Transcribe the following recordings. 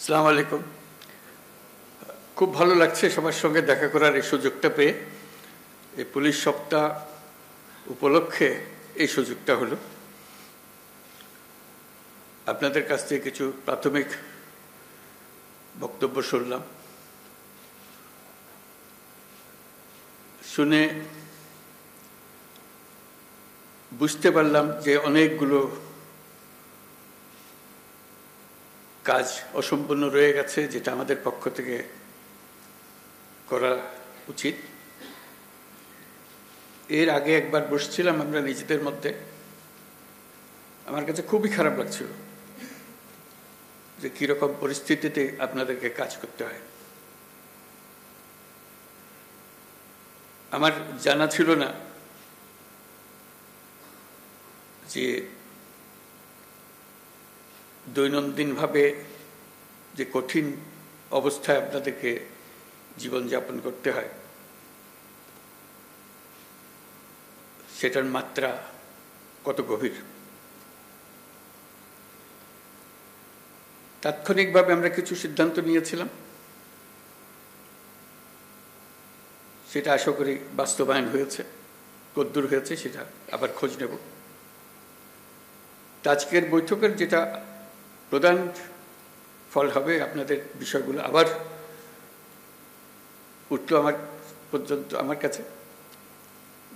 আসসালামু আলাইকুম। খুব ভালো লাগছে সবার সঙ্গে দেখা করার এই সুযোগটা পেয়ে। এই পুলিশ সপ্তাহ উপলক্ষে এই সুযোগটা হলো। আপনাদের কাছ থেকে কিছু প্রাথমিক বক্তব্য শুনলাম, শুনে বুঝতে পারলাম যে অনেকগুলো কাজ অসম্পূর্ণ রয়ে গেছে, যেটা আমাদের পক্ষ থেকে করা উচিত। এর আগে একবার বসছিলাম আমরা নিজেদের মধ্যে, আমার কাছে খুবই খারাপ লাগছিল যে কীরকম পরিস্থিতিতে আপনাদেরকে কাজ করতে হয়। আমার জানা ছিল না যে দৈনন্দিনভাবে যে কঠিন অবস্থায় আপনাদেরকে জীবনযাপন করতে হয়, সেটার মাত্রা কত গভীর। তাৎক্ষণিকভাবে আমরা কিছু সিদ্ধান্ত নিয়েছিলাম, সেটা আশা করি বাস্তবায়ন হয়েছে। কদ্দূর হয়েছে সেটা আবার খোঁজ নেব। আজকের বৈঠকের যেটা প্রধান ফল হবে, আপনাদের বিষয়গুলো আবার উঠলো আমার কাছে,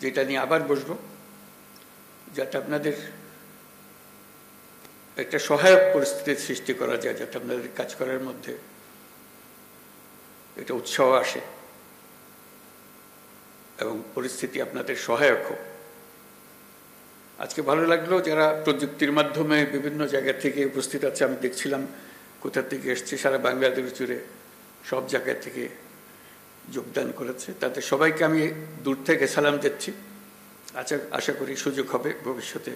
যেটা নিয়ে আবার বসব, যাতে আপনাদের একটা সহায়ক পরিস্থিতির সৃষ্টি করা যায়, যাতে আপনাদের কাজ করার মধ্যে একটা উৎসাহ আসে এবং পরিস্থিতি আপনাদের সহায়ক হোক। আজকে ভালো লাগলো যারা প্রযুক্তির মাধ্যমে বিভিন্ন জায়গা থেকে উপস্থিত আছে। আমি দেখছিলাম কোথা থেকে এসছে, সারা বাংলাদেশ জুড়ে সব জায়গা থেকে যোগদান করেছে। তাদের সবাইকে আমি দূর থেকে সালাম দিচ্ছি। আশা করি সুযোগ হবে ভবিষ্যতে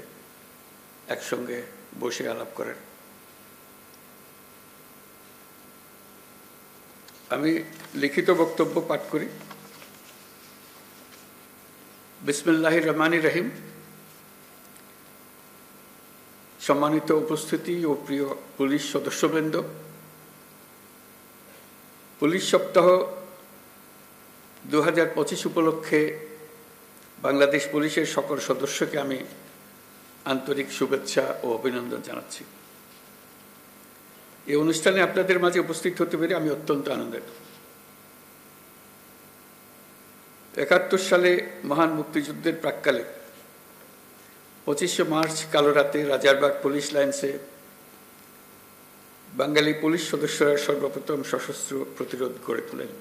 একসঙ্গে বসে আলাপ করার। আমি লিখিত বক্তব্য পাঠ করি। বিসমিল্লাহির রহমানির রহিম। সম্মানিত উপস্থিতি ও প্রিয় পুলিশ সদস্যবৃন্দ, পুলিশ সপ্তাহ 2025 উপলক্ষে বাংলাদেশ পুলিশের সকল সদস্যকে আমি আন্তরিক শুভেচ্ছা ও অভিনন্দন জানাচ্ছি। এই অনুষ্ঠানে আপনাদের মাঝে উপস্থিত হতে পেরে আমি অত্যন্ত আনন্দিত। 71 সালে মহান মুক্তিযুদ্ধের প্রাক্কালে 25শে মার্চ কালো রাতে রাজারবাগ পুলিশ লাইন্সে বাঙালি পুলিশ সদস্যরা সর্বপ্রথম সশস্ত্র প্রতিরোধ গড়ে তোলেন।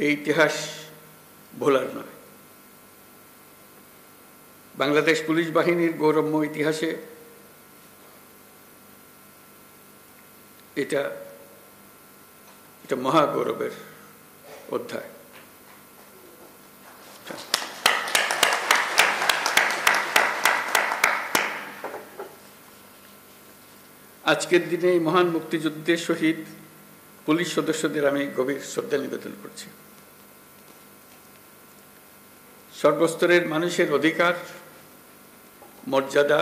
এই ইতিহাস ভোলার নয়। বাংলাদেশ পুলিশ বাহিনীর গৌরবময় ইতিহাসে এটা মহা গৌরবের অধ্যায়। আজকের দিনে এই মহান মুক্তিযুদ্ধের শহীদ পুলিশ সদস্যদের আমি গভীর শ্রদ্ধা নিবেদন করছি। সর্বস্তরের মানুষের অধিকার, মর্যাদা,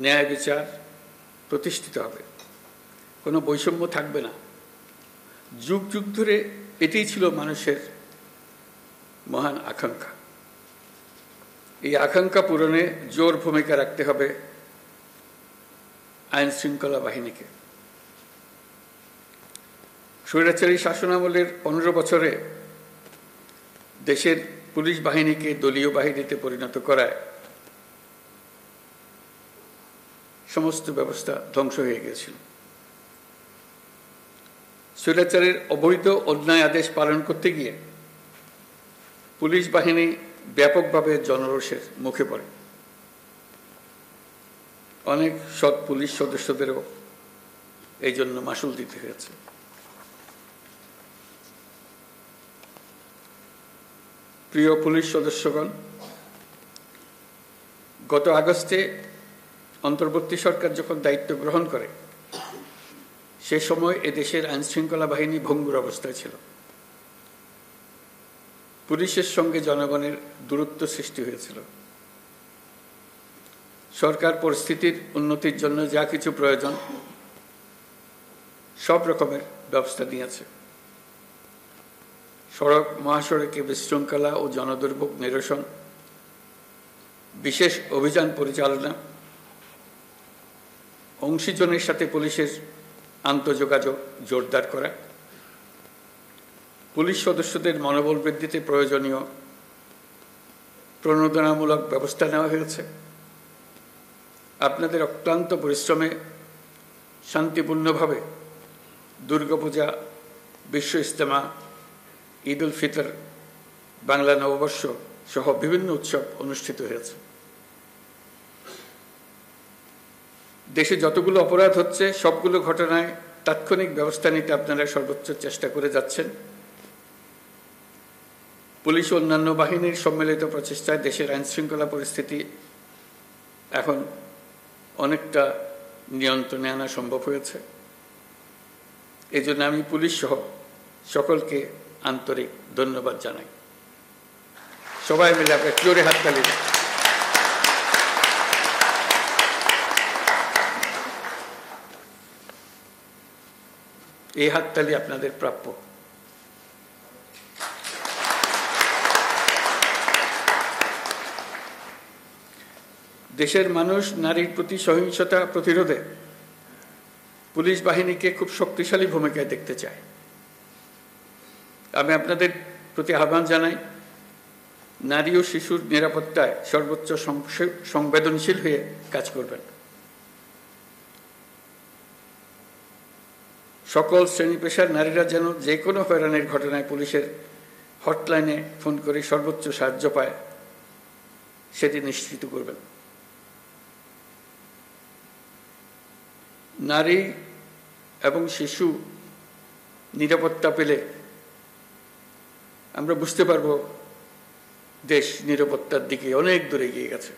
ন্যায় বিচার প্রতিষ্ঠিত হবে, কোনো বৈষম্য থাকবে না। যুগ যুগ ধরে এটাই ছিল মানুষের মহান আকাঙ্ক্ষা। এই আকাঙ্ক্ষা পূরণে জোর ভূমিকা রাখতে হবে আইন শৃঙ্খলা বাহিনীকে। স্বৈরাচারী শাসনামলের 15 বছরে দেশের পুলিশ বাহিনীকে দলীয় বাহিনীতে পরিণত করায় সমস্ত ব্যবস্থা ধ্বংস হয়ে গিয়েছিল। স্বৈরাচারের অবৈধ অন্যায় আদেশ পালন করতে গিয়ে পুলিশ বাহিনী ব্যাপকভাবে জনরোষের মুখে পড়ে। অনেক সৎ পুলিশ সদস্যদেরও এই জন্য মাশুল দিতে হয়েছে। প্রিয় পুলিশ সদস্যগণ, গত আগস্টে অন্তর্বর্তী সরকার যখন দায়িত্ব গ্রহণ করে, সে সময় এদেশের আইন শৃঙ্খলা বাহিনী ভঙ্গুর অবস্থায় ছিল। পুলিশের সঙ্গে জনগণের দূরত্ব সৃষ্টি হয়েছিল। সরকার পরিস্থিতির উন্নতির জন্য যা কিছু প্রয়োজন সব রকমের ব্যবস্থা নিয়েছে। সড়ক মহাসড়কে বিশৃঙ্খলা ও জনদুর্ভোগ নিরসন, বিশেষ অভিযান পরিচালনা, অংশীজনের সাথে পুলিশের আন্তঃযোগাযোগ জোরদার করা, পুলিশ সদস্যদের মনোবল বৃদ্ধিতে প্রয়োজনীয় প্রণোদনামূলক ব্যবস্থা নেওয়া হয়েছে। আপনাদের অক্লান্ত পরিশ্রমে শান্তিপূর্ণভাবে দুর্গাপূজা, বিশ্ব ইজতেমা, ঈদ উল ফিতর, বাংলা নববর্ষ সহ বিভিন্ন উৎসব অনুষ্ঠিত হয়েছে। দেশে যতগুলো অপরাধ হচ্ছে সবগুলো ঘটনায় তাৎক্ষণিক ব্যবস্থা নিতে আপনারা সর্বোচ্চ চেষ্টা করে যাচ্ছেন। পুলিশ ও অন্যান্য বাহিনীর সম্মিলিত প্রচেষ্টায় দেশের আইনশৃঙ্খলা পরিস্থিতি এখন অনেকটা নিয়ন্ত্রণে আনা সম্ভব হয়েছে। এই জন্য আমি পুলিশ সহ সকলকে আন্তরিক ধন্যবাদ জানাই। সবাই মিলে আপনার জোরে হাততালি দেন। এই হাততালি আপনাদের প্রাপ্য। দেশের মানুষ নারীর প্রতি সহিংসতা প্রতিরোধে পুলিশ বাহিনীকে খুব শক্তিশালী ভূমিকায় দেখতে চায়। আমি আপনাদের প্রতি আহ্বান জানাই, নারী ও শিশুর নিরাপত্তায় সর্বোচ্চ সংবেদনশীল হয়ে কাজ করবেন। সকল শ্রেণী পেশার নারীরা যেন যে কোনো হয়রানির ঘটনায় পুলিশের হটলাইনে ফোন করে সর্বোচ্চ সাহায্য পায় সেটি নিশ্চিত করবেন। নারী এবং শিশু নিরাপত্তা পেলে আমরা বুঝতে পারব দেশ নিরাপত্তার দিকে অনেক দূরে এগিয়ে গেছে।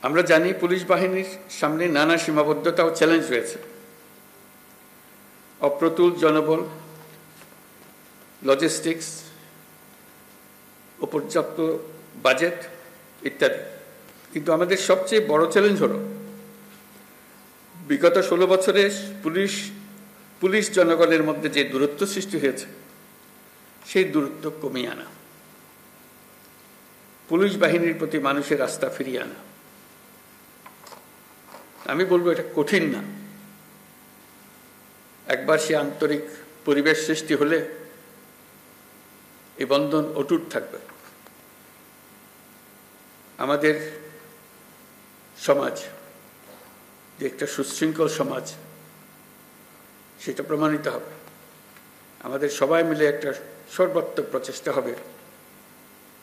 আমরা জানি পুলিশ বাহিনীর সামনে নানা সীমাবদ্ধতা ও চ্যালেঞ্জ রয়েছে। অপ্রতুল জনবল, লজিস্টিক্স, পর্যাপ্ত বাজেট ইত্যাদি। কিন্তু আমাদের সবচেয়ে বড় চ্যালেঞ্জ হলো বিগত 16 বছরে পুলিশ জনগণের মধ্যে যে দূরত্ব সৃষ্টি হয়েছে সেই দূরত্ব কমিয়ে আনা, পুলিশ বাহিনীর প্রতি মানুষের আস্থা ফিরিয়ে আনা। আমি বলবো এটা কঠিন না। একবার সে আন্তরিক পরিবেশ সৃষ্টি হলে এই বন্ধন অটুট থাকবে। আমাদের সমাজ যে একটা সুশৃঙ্খল সমাজ সেটা প্রমাণিত হবে। আমাদের সবাই মিলে একটা সর্বাত্মক প্রচেষ্টা হবে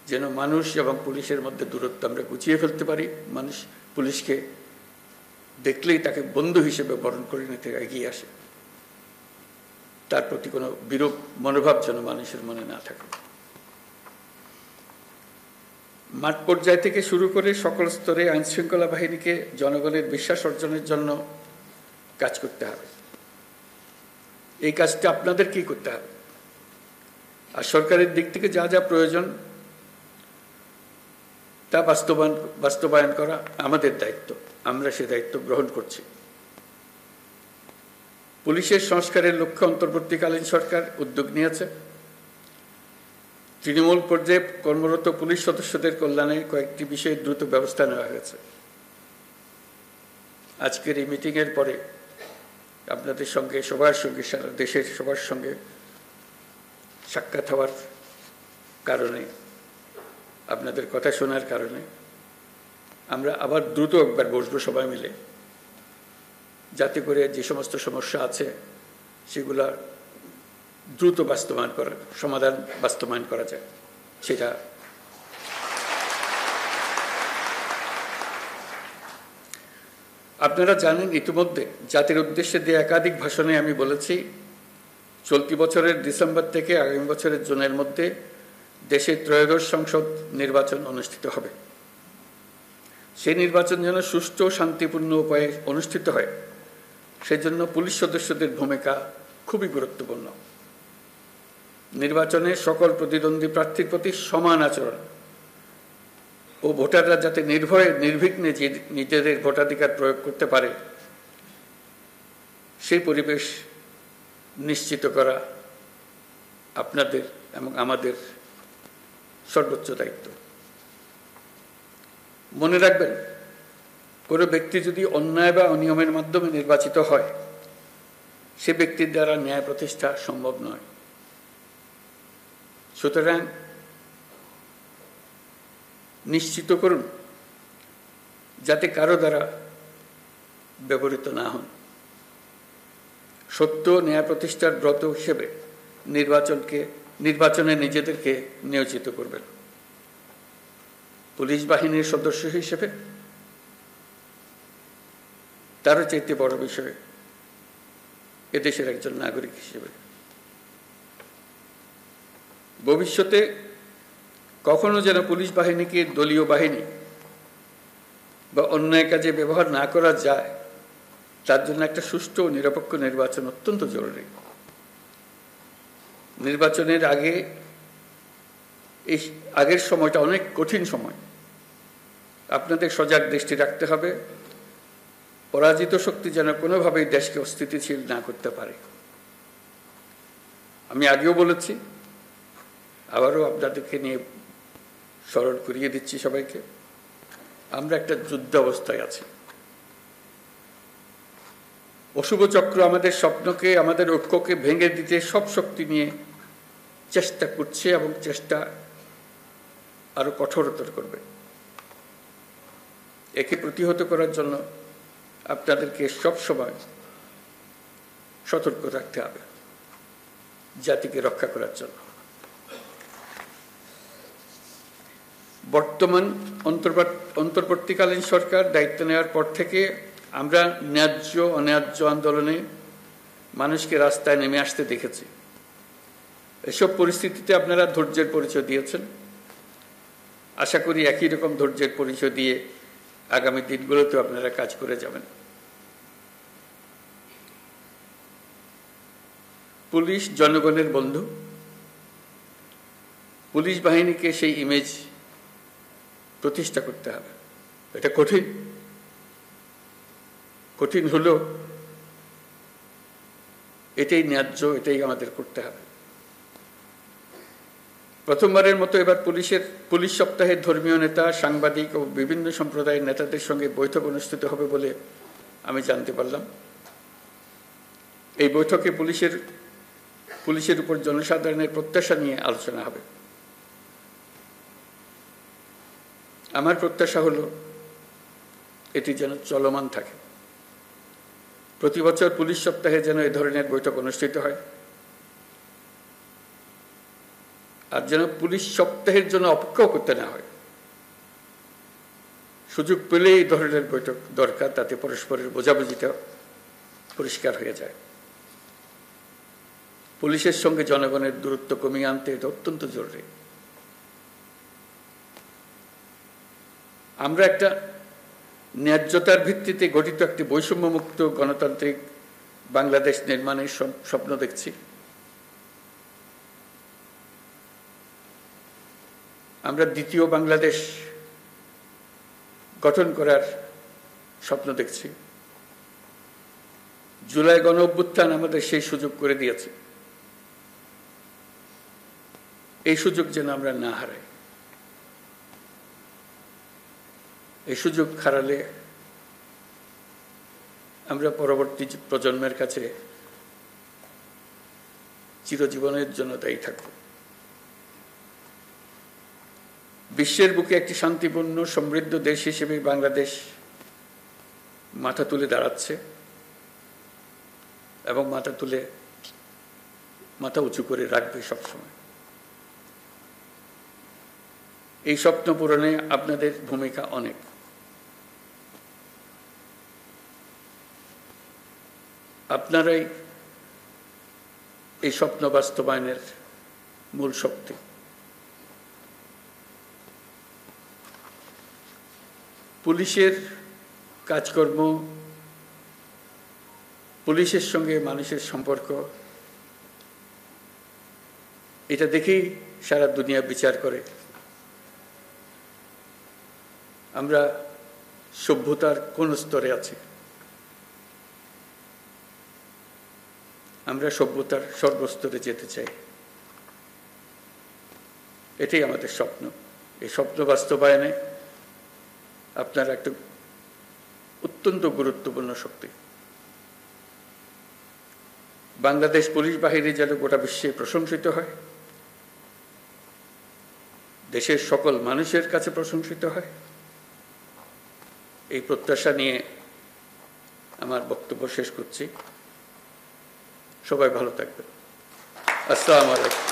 যেন মানুষ এবং পুলিশের মধ্যে দূরত্ব আমরা গুছিয়ে ফেলতে পারি। মানুষ পুলিশকে দেখলেই তাকে বন্ধু হিসেবে বরণ করে নিতে এগিয়ে আসে। তার প্রতি কোনো বিরূপ মনোভাব যেন মানুষের মনে না থাকে। মাঠ পর্যায় থেকে শুরু করে সকল স্তরে আইনশৃঙ্খলা বাহিনীকে জনগণের বিশ্বাস অর্জনের জন্য কাজ করতে হবে। এই কাজটা আপনাদেরকেই করতে হবে। আর সরকারের দিক থেকে যা যা প্রয়োজন তা বাস্তবায়ন করা আমাদের দায়িত্ব। আমরা সে দায়িত্ব গ্রহণ করছি। পুলিশের সংস্কারের লক্ষ্যে অন্তর্বর্তীকালীন সরকার উদ্যোগ নিয়েছে। তৃণমূল পর্যায়ে কর্মরত পুলিশ সদস্যদের কল্যাণে কয়েকটি বিষয়ে দ্রুত ব্যবস্থা নেওয়া হয়েছে। আজকের এই মিটিংয়ের পরে আপনাদের সঙ্গে সবার সঙ্গে সারা দেশের সবার সঙ্গে সাক্ষাৎ হওয়ার কারণে, আপনাদের কথা শোনার কারণে আমরা আবার দ্রুত একবার বসবো সবাই মিলে, যাতে করে যে সমস্ত সমস্যা আছে সেগুলা দ্রুত সমাধান বাস্তবায়ন করা যায়। সেটা আপনারা জানেন, ইতিমধ্যে জাতির উদ্দেশ্যে দিয়ে একাধিক ভাষণে আমি বলেছি, চলতি বছরের ডিসেম্বর থেকে আগামী বছরের জুনের মধ্যে দেশে ত্রয়োদশ সংসদ নির্বাচন অনুষ্ঠিত হবে। সেই নির্বাচন যেন সুষ্ঠু ও শান্তিপূর্ণ উপায়ে অনুষ্ঠিত হয়, সেজন্য পুলিশ সদস্যদের ভূমিকা খুবই গুরুত্বপূর্ণ। নির্বাচনে সকল প্রতিদ্বন্দ্বী প্রার্থীর প্রতি সমান আচরণ ও ভোটাররা যাতে নির্ভয়ে নির্বিঘ্নে নিজেদের ভোটাধিকার প্রয়োগ করতে পারে সেই পরিবেশ নিশ্চিত করা আপনাদের এবং আমাদের সর্বোচ্চ দায়িত্ব। মনে রাখবেন, কোনো ব্যক্তি যদি অন্যায় বা অনিয়মের মাধ্যমে নির্বাচিত হয়, সে ব্যক্তির দ্বারা ন্যায় প্রতিষ্ঠা সম্ভব নয়। সুতরাং নিশ্চিত করুন যাতে কারো দ্বারা ব্যবহৃত না হন। সত্য ন্যায় প্রতিষ্ঠার ব্রত হিসেবে নির্বাচনে নিজেদেরকে নিয়োজিত করবেন। পুলিশ বাহিনীর সদস্য হিসেবে তারও চাইতে বড় বিষয় এদেশের একজন নাগরিক হিসেবে ভবিষ্যতে কখনো যেন পুলিশ বাহিনীকে দলীয় বাহিনী বা অন্যায় কাজে ব্যবহার না করা যায়, তার জন্য একটা সুষ্ঠু ও নিরপেক্ষ নির্বাচন অত্যন্ত জরুরি। নির্বাচনের আগের সময়টা অনেক কঠিন সময়। আপনাদের সজাগ দৃষ্টি রাখতে হবে পরাজিত শক্তি যেন কোনোভাবেই দেশকে অস্থিতিশীল না করতে পারে। আমি আগেও বলেছি, আবারও আপনাদেরকে নিয়ে স্মরণ করিয়ে দিচ্ছি সবাইকে, আমরা একটা যুদ্ধ অবস্থায় আছি। অশুভ চক্র আমাদের স্বপ্নকে, আমাদের ঐক্যকে ভেঙে দিতে সব শক্তি নিয়ে চেষ্টা করছে এবং চেষ্টা আরো কঠোরতর করবে। একে প্রতিহত করার জন্য আপনাদেরকে সবসময় সতর্ক থাকতে হবে, জাতিকে রক্ষা করার জন্য। বর্তমান অন্তর্বর্তীকালীন সরকার দায়িত্ব নেওয়ার পর থেকে আমরা ন্যায্য অন্যায্য আন্দোলনে মানুষকে রাস্তায় নেমে আসতে দেখেছি। এসব পরিস্থিতিতে আপনারা ধৈর্যের পরিচয় দিয়েছেন। আশা করি একই রকম ধৈর্যের পরিচয় দিয়ে আগামী দিনগুলোতেও আপনারা কাজ করে যাবেন। পুলিশ জনগণের বন্ধু। পুলিশ বাহিনীকে সেই ইমেজ প্রতিষ্ঠা করতে হবে। এটা কঠিন হলেও এটাই ন্যায্য, এটাই আমাদের করতে হবে। প্রথমবারের মতো এবার পুলিশ সপ্তাহের ধর্মীয় নেতা, সাংবাদিক ও বিভিন্ন সম্প্রদায়ের নেতাদের সঙ্গে বৈঠক অনুষ্ঠিত হবে বলে আমি জানতে পারলাম। এই বৈঠকে পুলিশের উপর জনসাধারণের প্রত্যাশা নিয়ে আলোচনা হবে। আমার প্রত্যাশা হলো এটি যেন চলমান থাকে। প্রতি বছর পুলিশ সপ্তাহে যেন এই ধরনের বৈঠক অনুষ্ঠিত হয়, আর যেন পুলিশ সপ্তাহের জন্য অপেক্ষাও করতে না হয়। সুযোগ পেলে এই ধরনের বৈঠক দরকার, তাতে পরস্পরের বোঝাবুঝিটা পরিষ্কার হয়ে যায়। পুলিশের সঙ্গে জনগণের দূরত্ব কমিয়ে আনতে এটা অত্যন্ত জরুরি। আমরা একটা ন্যায্যতার ভিত্তিতে গঠিত একটি বৈষম্যমুক্ত গণতান্ত্রিক বাংলাদেশ নির্মাণের স্বপ্ন দেখছি। আমরা দ্বিতীয় বাংলাদেশ গঠন করার স্বপ্ন দেখছি। জুলাই গণ অভ্যুত্থান আমাদের সেই সুযোগ করে দিয়েছে। এই সুযোগ যেন আমরা না হারাই। এই সুযোগ হারালে আমরা পরবর্তী প্রজন্মের কাছে চিরজীবনের জন্য দায়ী থাকব। বিশ্বের বুকে একটি শান্তিপূর্ণ সমৃদ্ধ দেশ হিসেবে বাংলাদেশ মাথা তুলে দাঁড়াচ্ছে এবং মাথা উঁচু করে রাখবে সবসময়। এই স্বপ্ন পূরণে আপনাদের ভূমিকা অনেক। আপনারাই এই স্বপ্ন বাস্তবায়নের মূল শক্তি। পুলিশের কাজকর্ম, পুলিশের সঙ্গে মানুষের সম্পর্ক এটা দেখেই সারা দুনিয়া বিচার করে আমরা সভ্যতার কোন স্তরে আছি। আমরা সভ্যতার সর্বস্তরে যেতে চাই, এটাই আমাদের স্বপ্ন। এই স্বপ্ন বাস্তবায়নে আপনারা একটা অত্যন্ত গুরুত্বপূর্ণ শক্তি। বাংলাদেশ পুলিশ বাহিনী যেন গোটা বিশ্বে প্রশংসিত হয়, দেশের সকল মানুষের কাছে প্রশংসিত হয়, এই প্রত্যাশা নিয়ে আমার বক্তব্য শেষ করছি। সবাই ভালো থাকবেন। আসসালামু আলাইকুম।